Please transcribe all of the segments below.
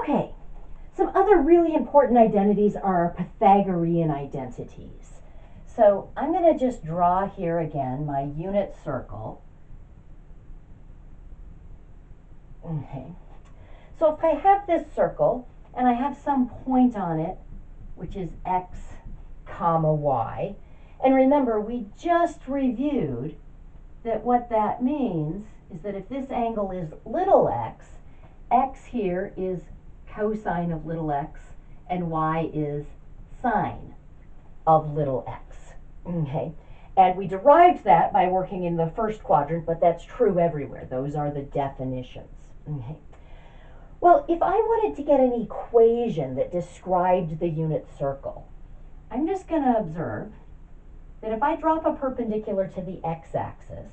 Okay, some other really important identities are Pythagorean identities. So I'm going to just draw here again my unit circle. Okay, so if I have this circle and I have some point on it, which is x comma y, and remember we just reviewed that what that means is that if this angle is little x, x here is cosine of little x, and y is sine of little x. Okay, and we derived that by working in the first quadrant, but that's true everywhere. Those are the definitions. Okay. Well, if I wanted to get an equation that described the unit circle, I'm just going to observe that if I drop a perpendicular to the x-axis,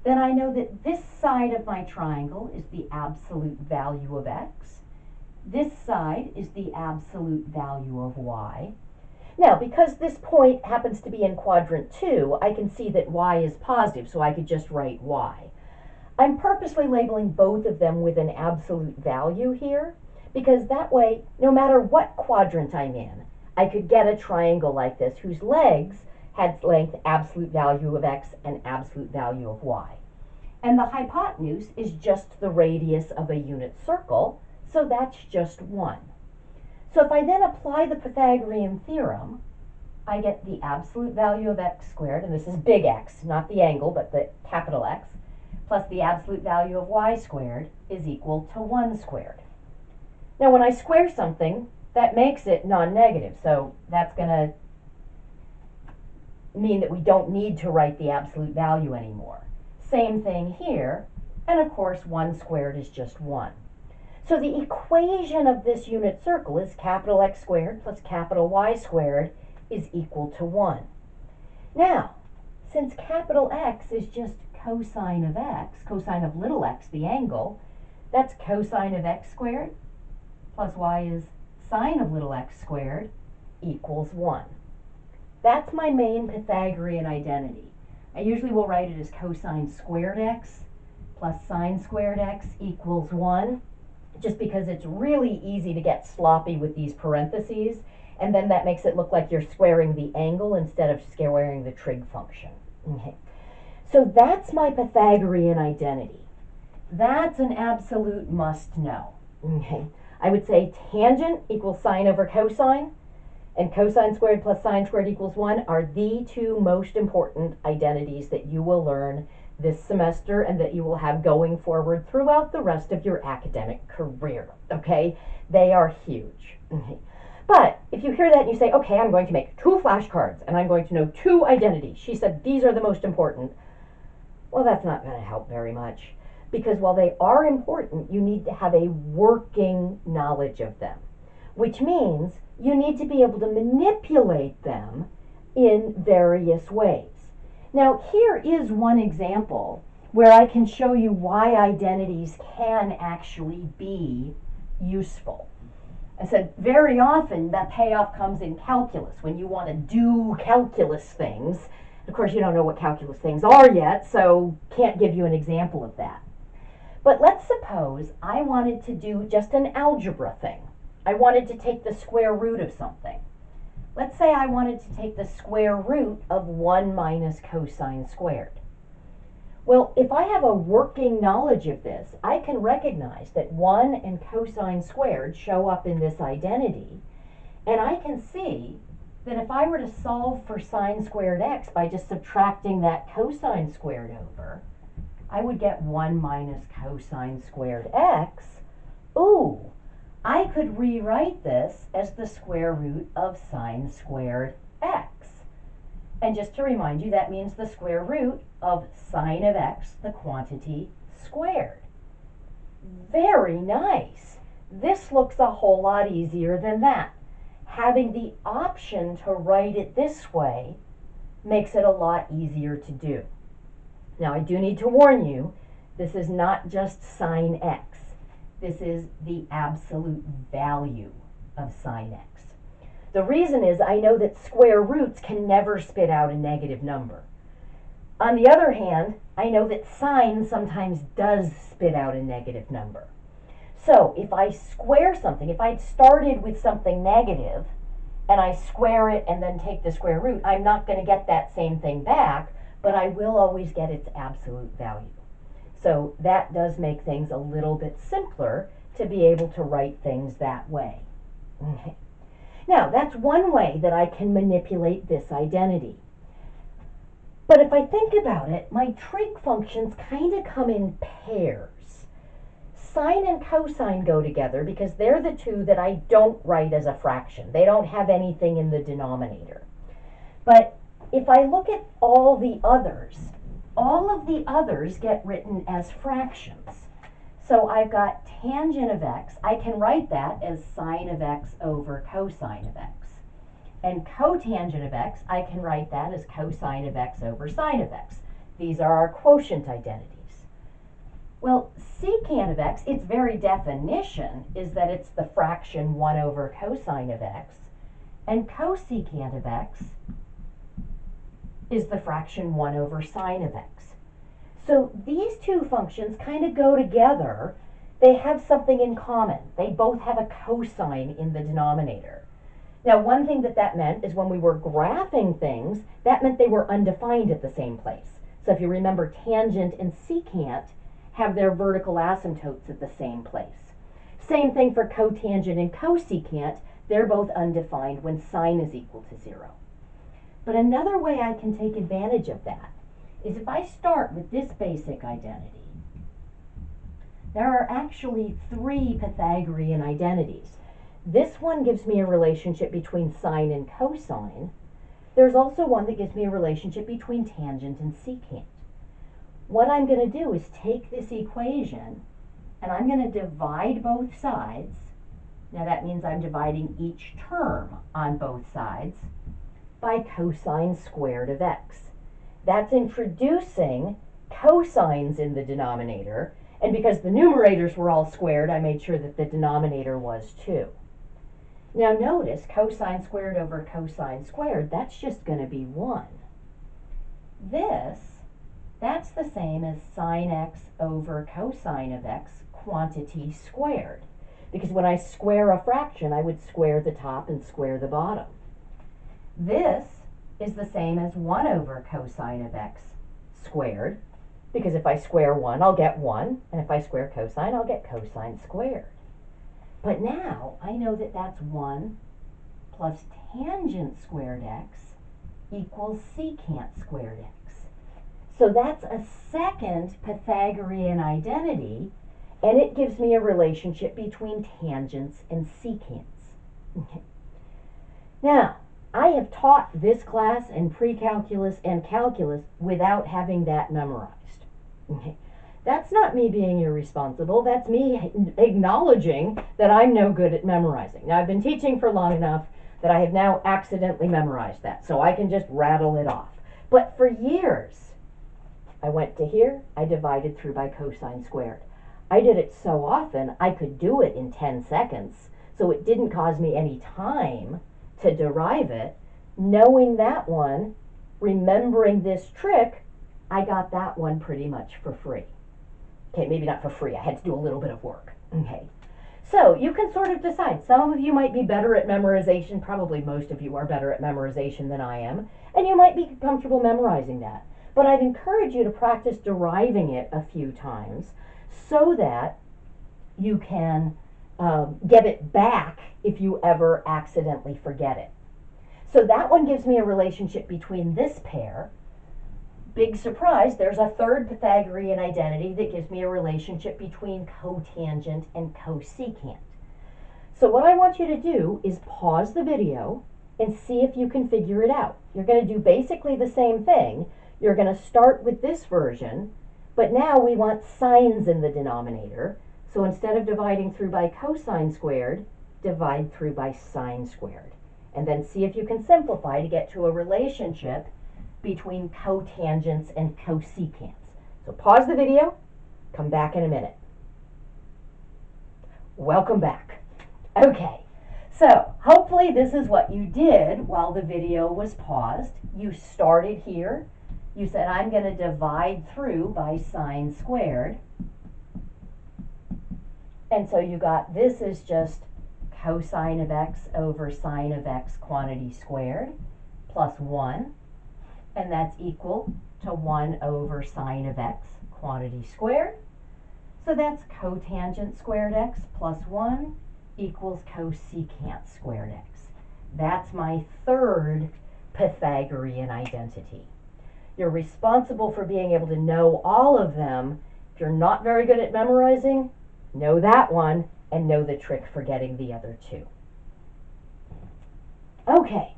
then I know that this side of my triangle is the absolute value of x. This side is the absolute value of y. Now, because this point happens to be in quadrant 2, I can see that y is positive, so I could just write y. I'm purposely labeling both of them with an absolute value here, because that way, no matter what quadrant I'm in, I could get a triangle like this whose legs had length absolute value of x and absolute value of y. And the hypotenuse is just the radius of a unit circle, so that's just 1. So if I then apply the Pythagorean theorem, I get the absolute value of x squared, and this is big X, not the angle, but the capital X, plus the absolute value of y squared is equal to 1 squared. Now when I square something, that makes it non-negative, so that's going to mean that we don't need to write the absolute value anymore. Same thing here, and of course 1 squared is just 1. So the equation of this unit circle is capital X squared plus capital Y squared is equal to 1. Now, since capital X is just cosine of x, cosine of little x, the angle, that's cosine of x squared plus y is sine of little x squared equals 1. That's my main Pythagorean identity. I usually will write it as cosine squared x plus sine squared x equals 1, just because it's really easy to get sloppy with these parentheses, and then that makes it look like you're squaring the angle instead of squaring the trig function. Okay. So that's my Pythagorean identity. That's an absolute must know. Okay. I would say tangent equals sine over cosine, and cosine squared plus sine squared equals 1 are the two most important identities that you will learn this semester and that you will have going forward throughout the rest of your academic career. Okay? They are huge. Okay. But if you hear that and you say, okay, I'm going to make 2 flashcards and I'm going to know 2 identities. She said these are the most important. Well, that's not going to help very much, because while they are important, you need to have a working knowledge of them, which means you need to be able to manipulate them in various ways. Now, here is one example where I can show you why identities can actually be useful. I said very often that payoff comes in calculus, when you want to do calculus things. Of course, you don't know what calculus things are yet, so can't give you an example of that. But let's suppose I wanted to do just an algebra thing. I wanted to take the square root of something. Let's say I wanted to take the square root of 1 minus cosine squared. Well, if I have a working knowledge of this, I can recognize that 1 and cosine squared show up in this identity, and I can see that if I were to solve for sine squared x by just subtracting that cosine squared over, I would get 1 minus cosine squared x. Ooh, I could rewrite this as the square root of sine squared x. And just to remind you, that means the square root of sine of x, the quantity, squared. Very nice. This looks a whole lot easier than that. Having the option to write it this way makes it a lot easier to do. Now, I do need to warn you, this is not just sine x. This is the absolute value of sine x. The reason is I know that square roots can never spit out a negative number. On the other hand, I know that sine sometimes does spit out a negative number. So if I square something, if I'd started with something negative, and I square it and then take the square root, I'm not going to get that same thing back, but I will always get its absolute value. So that does make things a little bit simpler to be able to write things that way. Okay. Now, that's one way that I can manipulate this identity. But if I think about it, my trig functions kind of come in pairs. Sine and cosine go together because they're the two that I don't write as a fraction. They don't have anything in the denominator. But if I look at all of the others get written as fractions. So I've got tangent of x. I can write that as sine of x over cosine of x. And cotangent of x, I can write that as cosine of x over sine of x. These are our quotient identities. Well, secant of x, its very definition is that it's the fraction 1 over cosine of x, and cosecant of x is the fraction 1 over sine of x. So these two functions kind of go together. They have something in common. They both have a cosine in the denominator. Now, one thing that meant is when we were graphing things, that meant they were undefined at the same place. So if you remember, tangent and secant have their vertical asymptotes at the same place. Same thing for cotangent and cosecant. They're both undefined when sine is equal to 0. But another way I can take advantage of that is if I start with this basic identity. There are actually 3 Pythagorean identities. This one gives me a relationship between sine and cosine. There's also one that gives me a relationship between tangent and secant. What I'm going to do is take this equation and I'm going to divide both sides. Now that means I'm dividing each term on both sides by cosine squared of x. That's introducing cosines in the denominator, and because the numerators were all squared, I made sure that the denominator was too. Now notice cosine squared over cosine squared, that's just going to be 1. That's the same as sine x over cosine of x quantity squared. Because when I square a fraction, I would square the top and square the bottom. This is the same as 1 over cosine of x squared. Because if I square 1, I'll get 1. And if I square cosine, I'll get cosine squared. But now I know that that's 1 plus tangent squared x equals secant squared x. So that's a second Pythagorean identity, and it gives me a relationship between tangents and secants. Okay. Now, I have taught this class in pre-calculus and calculus without having that memorized. Okay. That's not me being irresponsible. That's me acknowledging that I'm no good at memorizing. Now, I've been teaching for long enough that I have now accidentally memorized that, so I can just rattle it off. But for years, I went to here, I divided through by cosine squared. I did it so often, I could do it in 10 seconds, so it didn't cause me any time to derive it. Knowing that one, remembering this trick, I got that one pretty much for free. Okay, maybe not for free, I had to do a little bit of work. Okay, so you can sort of decide. Some of you might be better at memorization, probably most of you are better at memorization than I am, and you might be comfortable memorizing that. But I'd encourage you to practice deriving it a few times so that you can get it back if you ever accidentally forget it. So that one gives me a relationship between this pair. Big surprise, there's a third Pythagorean identity that gives me a relationship between cotangent and cosecant. So what I want you to do is pause the video and see if you can figure it out. You're going to do basically the same thing. You're going to start with this version, but now we want sines in the denominator. So instead of dividing through by cosine squared, divide through by sine squared. And then see if you can simplify to get to a relationship between cotangents and cosecants. So pause the video, come back in a minute. Welcome back. Okay, so hopefully this is what you did while the video was paused. You started here. You said, I'm going to divide through by sine squared. And so you got, this is just cosine of x over sine of x quantity squared plus 1, and that's equal to 1 over sine of x quantity squared. So that's cotangent squared x plus 1 equals cosecant squared x. That's my third Pythagorean identity. You're responsible for being able to know all of them. If you're not very good at memorizing, know that one and know the trick for getting the other two. Okay,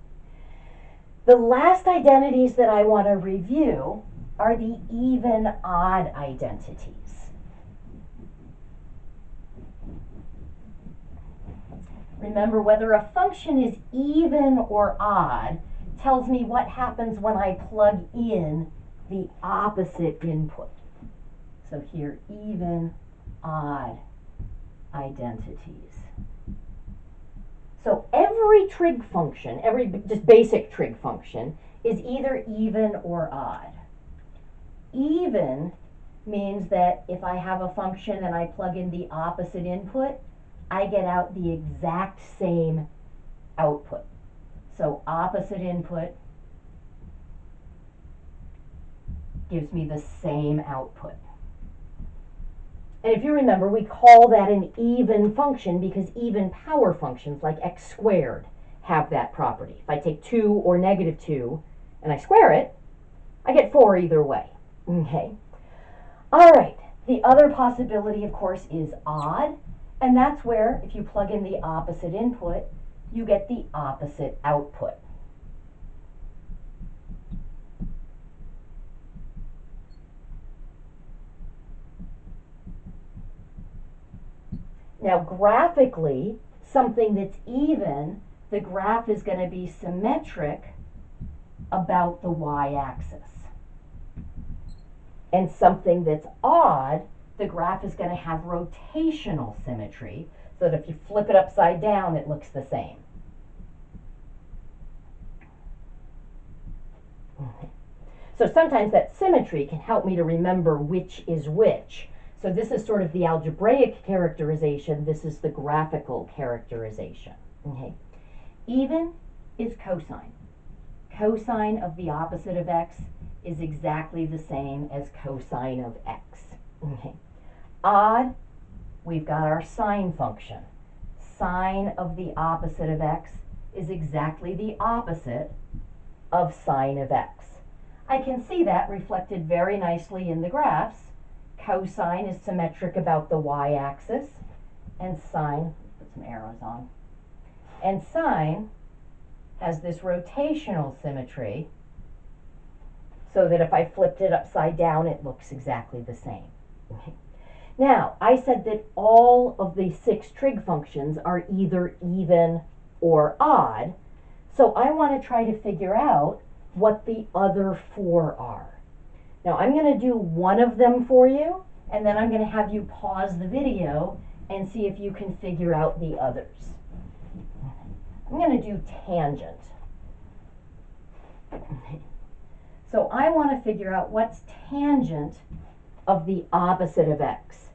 the last identities that I want to review are the even-odd identities. Remember, whether a function is even or odd tells me what happens when I plug in the opposite input. So here, even, odd identities. So every trig function, every just basic trig function, is either even or odd. Even means that if I have a function and I plug in the opposite input, I get out the exact same output. So opposite input gives me the same output. And if you remember, we call that an even function because even power functions like x squared have that property. If I take 2 or negative 2 and I square it, I get 4 either way. Okay. All right. The other possibility, of course, is odd. And that's where, if you plug in the opposite input, you get the opposite output. Now, graphically, something that's even, the graph is going to be symmetric about the y-axis. And something that's odd, the graph is going to have rotational symmetry, so that if you flip it upside down, it looks the same. So sometimes that symmetry can help me to remember which is which. So this is sort of the algebraic characterization. This is the graphical characterization. Okay. Even is cosine. Cosine of the opposite of x is exactly the same as cosine of x. Okay. Odd, we've got our sine function. Sine of the opposite of x is exactly the opposite of sine of x. I can see that reflected very nicely in the graphs. Cosine is symmetric about the y-axis, and sine, put some arrows on, and sine has this rotational symmetry, so that if I flipped it upside down, it looks exactly the same. Okay. Now, I said that all of the 6 trig functions are either even or odd, so I want to try to figure out what the other 4 are. Now, I'm going to do one of them for you, and then I'm going to have you pause the video and see if you can figure out the others. I'm going to do tangent. So I want to figure out what's tangent of the opposite of x.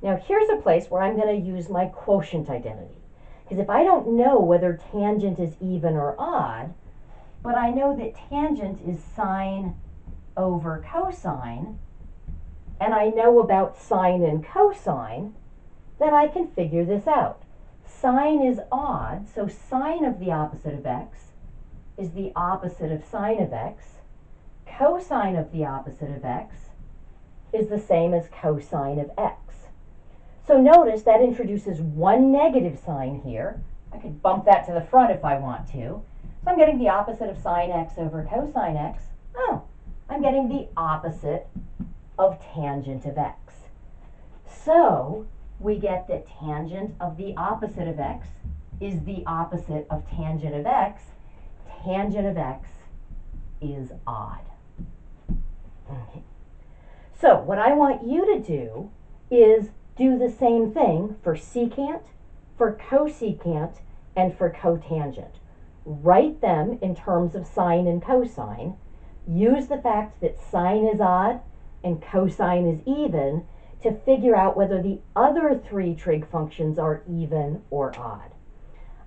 Now, here's a place where I'm going to use my quotient identity. Because if I don't know whether tangent is even or odd, but I know that tangent is sine over cosine, and I know about sine and cosine, then I can figure this out. Sine is odd, so sine of the opposite of x is the opposite of sine of x. Cosine of the opposite of x is the same as cosine of x. So notice that introduces one negative sign here. I could bump that to the front if I want to. So I'm getting the opposite of sine x over cosine x. Oh, I'm getting the opposite of tangent of x. So we get that tangent of the opposite of x is the opposite of tangent of x. Tangent of x is odd. Okay. So what I want you to do is do the same thing for secant, for cosecant, and for cotangent. Write them in terms of sine and cosine. Use the fact that sine is odd and cosine is even to figure out whether the other three trig functions are even or odd.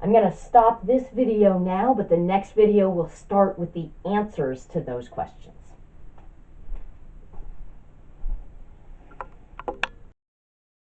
I'm going to stop this video now, but the next video will start with the answers to those questions.